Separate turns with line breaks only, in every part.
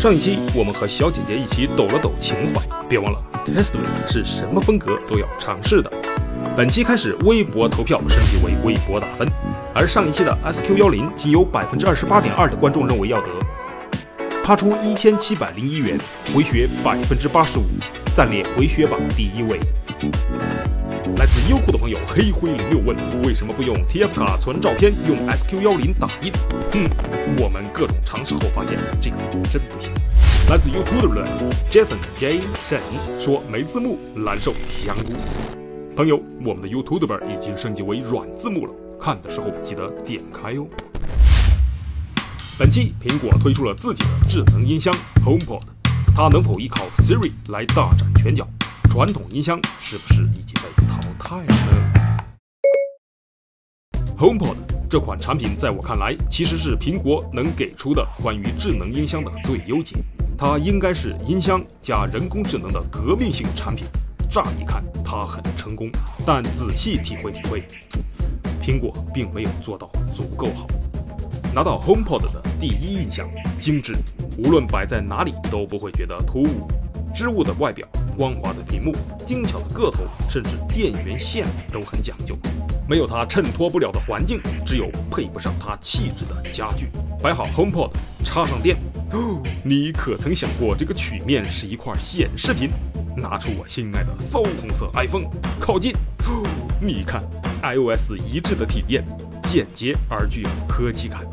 上一期我们和小姐姐一起抖了抖情怀，别忘了 Testament 是什么风格都要尝试的。本期开始，微博投票升级为微博打分，而上一期的 SQ10 仅有 28.2% 的观众认为要得，趴出1701元，回血 85%， 暂列回血榜第1位。来自优酷的朋友黑灰06问，为什么不用 TF 卡存照片，用 SQ10 打印？我们各种尝试后发现这个真不行。来自 YouTube 的 Jason J 沈说没字幕，难受香菇。朋友，我们的 YouTuber 已经升级为软字幕了，看的时候记得点开哦。本期苹果推出了自己的智能音箱 HomePod， 它能否依靠 Siri 来大展拳脚？传统音箱是不是已经被淘汰了呢 ？HomePod 这款产品在我看来，其实是苹果能给出的关于智能音箱的最优解。它应该是音箱加人工智能的革命性产品。乍一看它很成功，但仔细体会，苹果并没有做到足够好。拿到 HomePod 的第一印象，精致，无论摆在哪里都不会觉得突兀。织物的外表，光滑的屏幕，精巧的个头，甚至电源线都很讲究。没有它衬托不了的环境，只有配不上它气质的家具。摆好 HomePod， 插上电。你可曾想过这个曲面是一块显示屏？拿出我心爱的骚红色 iPhone， 靠近。你看 iOS 一致的体验，简洁而具有科技感。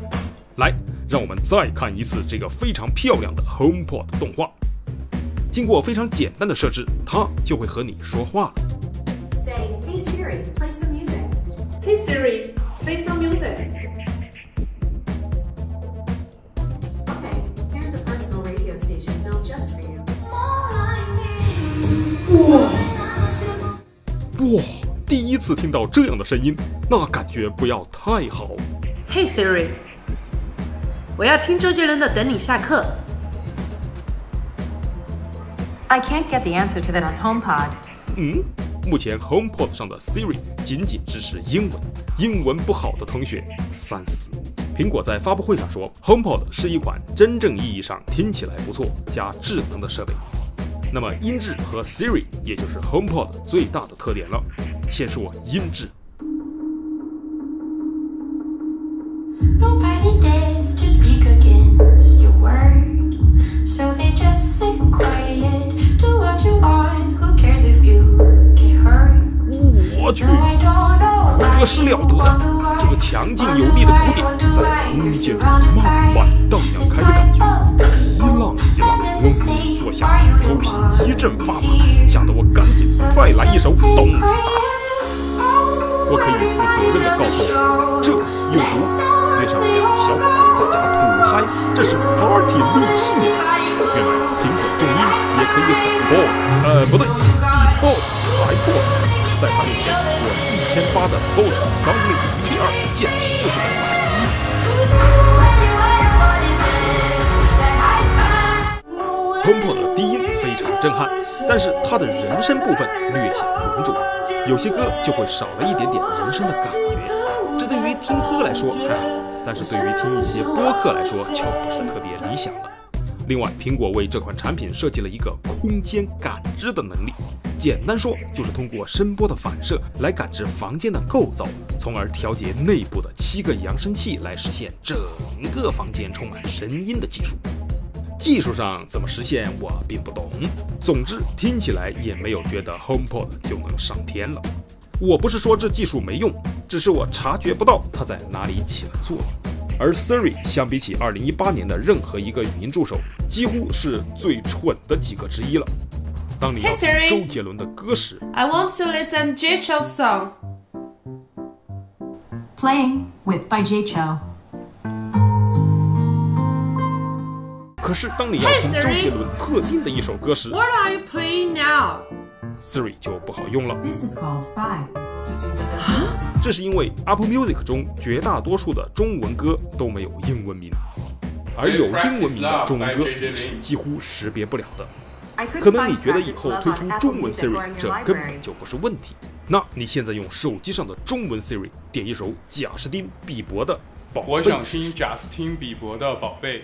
来，让我们再看一次这个非常漂亮的 HomePod 动画。经过非常简单的设置，它就会和你说话了。
Say, "Hey Siri, play some music."
Hey Siri, play some music.
Okay, here's a personal radio station built just for you.
哇！第一次听到这样的声音，那感觉不要太好。
Hey Siri, 我要听周杰伦的《等你下课》。
I can't get the answer to that on HomePod.
目前 HomePod 上的 Siri 仅支持英文，英文不好的同学三思。苹果在发布会上说 ，HomePod 是一款真正意义上听起来不错加智能的设备。那么音质和 Siri 也就是 HomePod 最大的特点了。先说音质。
Nobody dares to speak against your word, so they just sit quiet. Do what you want, who cares if you get hurt?
我去，
No, I don't know
可
why
是了
you
得
wonder
了！
why.
这个强劲有力的鼓点在空间中慢慢荡漾开的感觉，一浪一浪嗡嗡作响，头皮一阵发麻，吓得我赶紧再来一首动次打次。我可以负责任地告诉你，这有毒，对上2个小伙伴在家土嗨，这是 party 利器。原来苹果重音也可以很 boss， 不对，比 boss 还 boss。在他面前，我1800的 boss Soundlink 1.2简直就是个垃圾。HomePod 的低音非常震撼，但是它的人声部分略显浑浊，有些歌就会少了一点点人声的感觉。这对于听歌来说还好，但是对于听一些播客来说就不是特别理想了。另外，苹果为这款产品设计了一个空间感知的能力，简单说就是通过声波的反射来感知房间的构造，从而调节内部的7个扬声器，来实现整个房间充满声音的技术。技术上怎么实现我并不懂，总之听起来也没有觉得 HomePod 就能上天了。我不是说这技术没用，只是我察觉不到它在哪里起了作用。而 Siri 相比起2018年的任何一个语音助手，几乎是最蠢的几个之一了。当你要听
Hey Siri,
周杰伦的歌时，
I want to listen J Cho song.
Playing with by J Cho.
可是当你要听
Hey,
周
Siri.
杰伦特定的一首歌时
What are you playing now?，Siri
就不好用了。
This is called Bye.
这是因为 Apple Music 中绝大多数的中文歌都没有英文名，而有英文名的中文歌是几乎识别不了的。
I couldn't
可能
find
你觉得以
Practice
后
Love
推
on
出
Apple
中文
Music
Siri
or in
这
your
根本
library.
就不是问题。那你现在用手机上的中文 Siri 点一首贾斯汀比伯的《宝贝》。
我想听贾斯汀比伯的《宝贝》。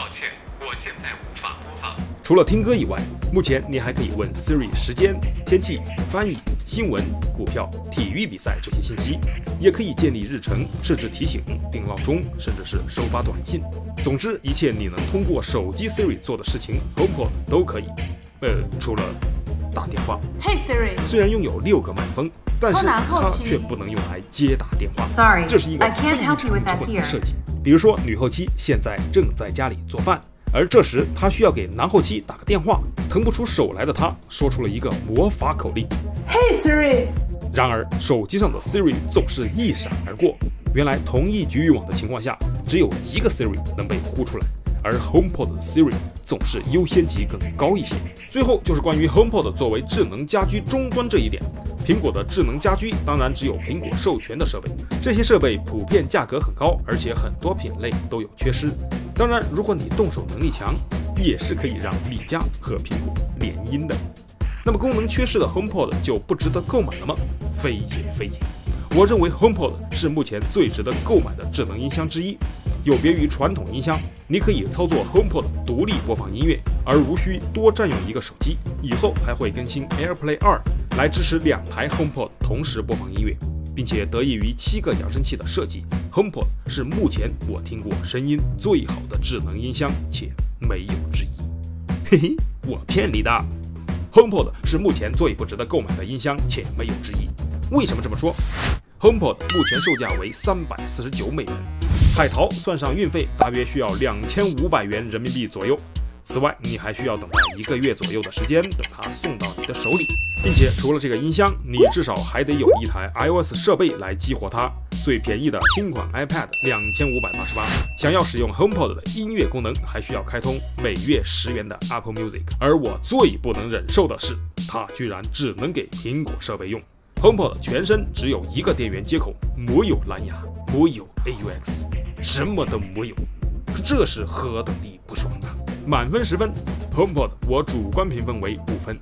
抱歉，我现在无法播放。
除了听歌以外，目前你还可以问 Siri 时间、天气、翻译、新闻、股票、体育比赛这些信息，也可以建立日程、设置提醒、定闹钟，甚至是收发短信。总之，一切你能通过手机 Siri 做的事情 ，HomePod 都可以。除了打电话。
Hey Siri，
虽然拥有6个麦克风，但是它却不能用来接打电话。
Sorry,
这是一个
I
非
can't
常
help you with that
蠢的
here.
设计。比如说，女后期现在正在家里做饭，而这时她需要给男后期打个电话，腾不出手来的她说出了一个魔法口令
Hey Siri。
然而，手机上的 Siri 总是一闪而过。原来，同一局域网的情况下，只有一个 Siri 能被呼出来，而 HomePod 的 Siri 总是优先级更高一些。最后就是关于 HomePod 作为智能家居终端这一点。苹果的智能家居当然只有苹果授权的设备，这些设备普遍价格很高，而且很多品类都有缺失。当然，如果你动手能力强，也是可以让米家和苹果联姻的。那么功能缺失的 HomePod 就不值得购买了吗？非也非也。我认为 HomePod 是目前最值得购买的智能音箱之一。有别于传统音箱，你可以操作 HomePod 独立播放音乐，而无需多占用一个手机。以后还会更新 AirPlay 2来支持2台 HomePod 同时播放音乐，并且得益于7个扬声器的设计， HomePod 是目前我听过声音最好的智能音箱，且没有之一。嘿嘿，我骗你的。HomePod 是目前最不值得购买的音箱，且没有之一。为什么这么说？ HomePod 目前售价为349美元，海淘算上运费，大约需要2500元人民币左右。此外，你还需要等待1个月左右的时间，等它送到你的手里。并且除了这个音箱，你至少还得有一台 iOS 设备来激活它。最便宜的轻款 iPad 2588，想要使用 HomePod 的音乐功能，还需要开通每月10元的 Apple Music。而我最不能忍受的是，它居然只能给苹果设备用。HomePod 全身只有1个电源接口，没有蓝牙，没有 AUX， 什么都没有，这是何等的不爽啊！满分10分 ，HomePod 我主观评分为5分。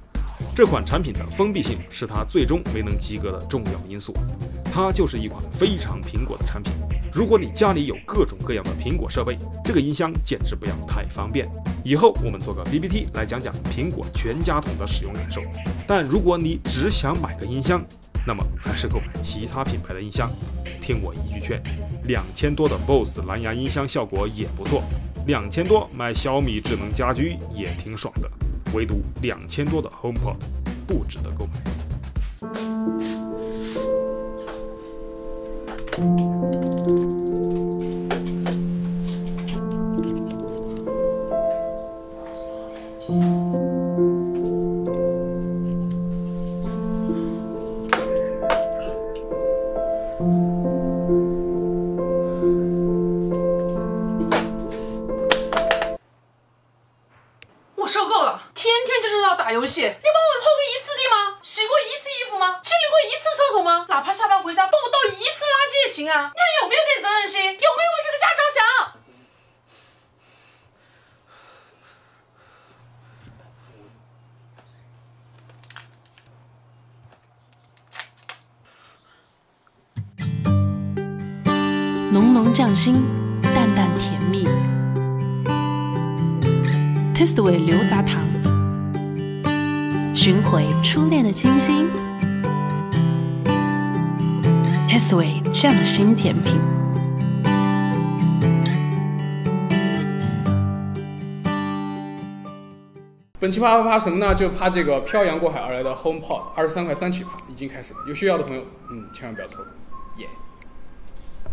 这款产品的封闭性是它最终没能及格的重要因素。它就是一款非常苹果的产品。如果你家里有各种各样的苹果设备，这个音箱简直不要太方便。以后我们做个 PPT 来讲讲苹果全家桶的使用感受。但如果你只想买个音箱，那么还是购买其他品牌的音箱。听我一句劝，2000多的 BOSS 蓝牙音箱效果也不错，2000多买小米智能家居也挺爽的，唯独2000多的 HomePod 不值得购买。
我受够了，天天就知道打游戏。你帮我拖个1次地吗？洗过1次衣服吗？清理过1次厕所吗？哪怕下班回家帮我倒1次垃圾也行啊！你还有没有点责任心？有没有为这个家着想？
浓浓酱腥，淡淡甜蜜。Tasteway 牛轧糖，寻回初恋的清新。Tasteway 匠心甜品。
本期啪啪啪什么呢？就啪这个漂洋过海而来的 HomePod 23块3起啪，已经开始了。有需要的朋友，千万不要错过，耶！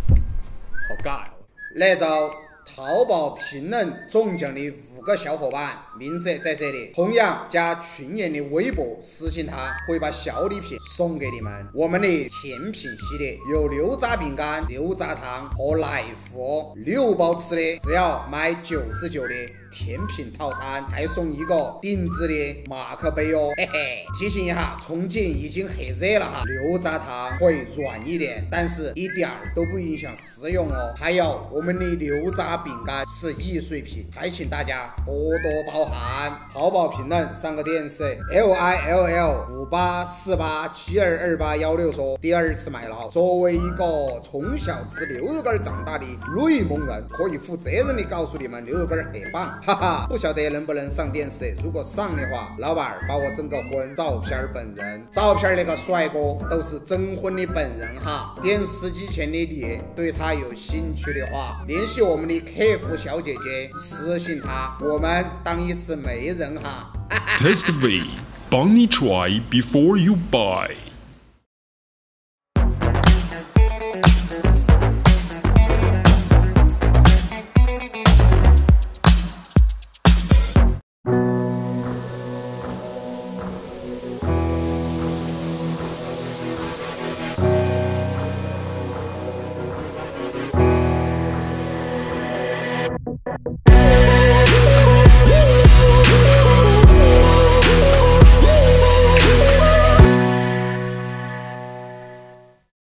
好尬呀！
来找淘宝评论中奖的5个小伙伴，名字在这里，同样加群员的微博私信他，会把小礼品送给你们。我们的甜品系列有牛轧饼干、牛轧糖和奶糊，6包吃的只要买99的甜品套餐，还送一个定制的马克杯哦，嘿嘿。提醒一下，重庆已经很热了哈，牛轧糖会软一点，但是一点都不影响食用哦。还有我们的牛轧饼干是易碎品，还请大家多多包涵。淘宝评论3个点是 LILL5848722816说第2次买了。作为一个从小吃牛肉干长大的内蒙人，可以负责任的告诉你们，牛肉干很棒，哈哈。不晓得能不能上电视，如果上的话，老板把我征个婚，照片本人，照片那个帅哥都是征婚的本人哈。电视机前的你对他有兴趣的话，联系我们的客服小姐姐私信他，我们当一次媒人哈。
Test V， 帮你 try before you buy。